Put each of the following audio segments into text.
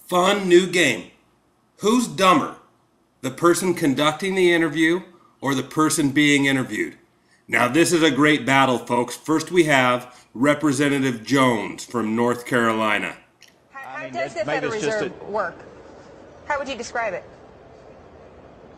Fun new game. Who's dumber? The person conducting the interview or the person being interviewed? Now this is a great battle, folks. First we have Representative Jones from North Carolina. How does the Federal Reserve work? How would you describe it?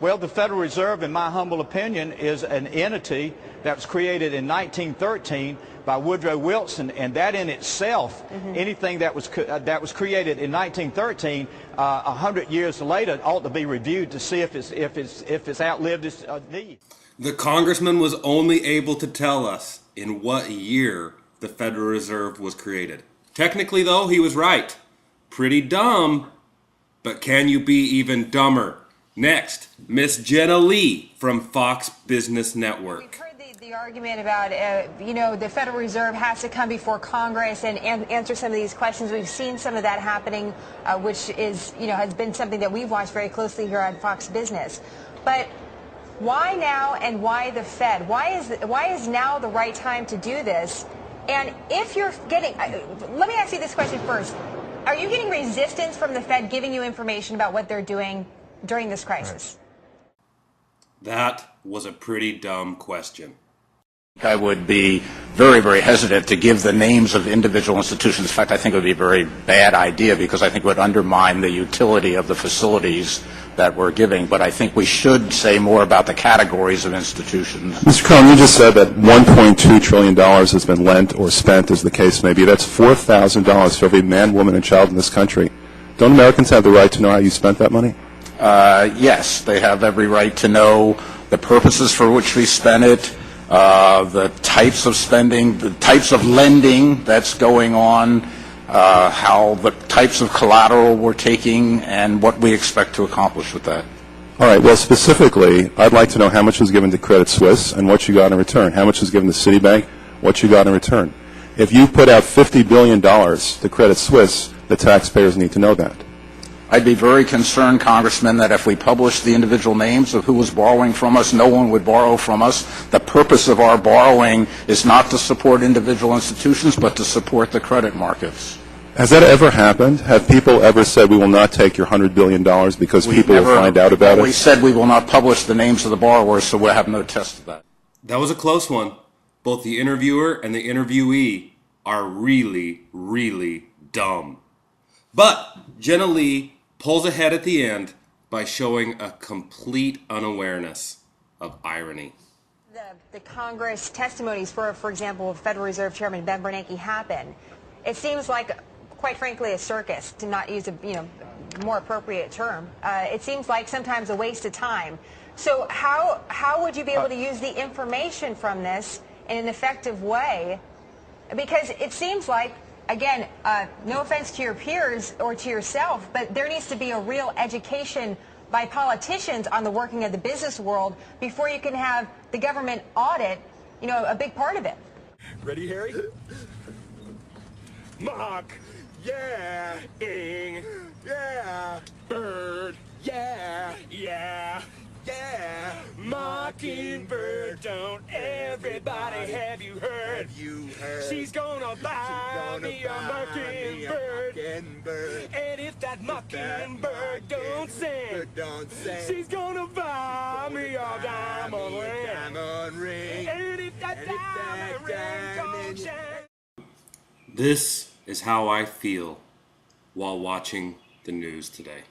Well, the Federal Reserve, in my humble opinion, is an entity that was created in 1913 by Woodrow Wilson, and that in itself, anything that was created in 1913, 100 years later, ought to be reviewed to see if it's outlived its need. The congressman was only able to tell us in what year the Federal Reserve was created. Technically, though, he was right. Pretty dumb, but can you be even dumber? Next, Miss Jenna Lee from Fox Business Network. We've heard the argument about, the Federal Reserve has to come before Congress and answer some of these questions. We've seen some of that happening, which is, has been something that we've watched very closely here on Fox Business. But why now and why the Fed? Why is now the right time to do this? And if you're getting, let me ask you this question first. Are you getting resistance from the Fed giving you information about what they're doing during this crisis? That was a pretty dumb question. I would be very, very hesitant to give the names of individual institutions. In fact, I think it would be a very bad idea because I think it would undermine the utility of the facilities that we're giving. But I think we should say more about the categories of institutions. Mr. Cohen, you just said that $1.2 trillion has been lent or spent, as the case may be. That's $4,000 for every man, woman, and child in this country. Don't Americans have the right to know how you spent that money? Yes, they have every right to know the purposes for which we spent it, the types of spending, the types of lending that's going on, how the types of collateral we're taking, and what we expect to accomplish with that. All right. Well, specifically, I'd like to know how much was given to Credit Suisse and what you got in return. How much was given to Citibank, what you got in return. If you put out $50 billion to Credit Suisse, the taxpayers need to know that. I'd be very concerned, Congressman, that if we published the individual names of who was borrowing from us, no one would borrow from us. The purpose of our borrowing is not to support individual institutions, but to support the credit markets. Has that ever happened? Have people ever said, we will not take your $100 billion because people will find out about it? We said we will not publish the names of the borrowers, so we'll have no test of that. That was a close one. Both the interviewer and the interviewee are really, really dumb. But Jenna Lee pulls ahead at the end by showing a complete unawareness of irony. The Congress testimonies for example, Federal Reserve Chairman Ben Bernanke happen. It seems like, quite frankly, a circus, to not use a more appropriate term. It seems like sometimes a waste of time. So how would you be able to use the information from this in an effective way? Because it seems like, again, no offense to your peers or to yourself, but there needs to be a real education by politicians on the working of the business world before you can have the government audit, a big part of it. Ready, Harry? Mock. Yeah. Ing. Yeah. Bird. Yeah. Yeah. Yeah. Mockingbird, don't everybody have you heard? She's gonna buy me a mockingbird. And if that mockingbird don't sing, she's gonna buy me a diamond ring. And if that diamond ring don't shine. This is how I feel while watching the news today.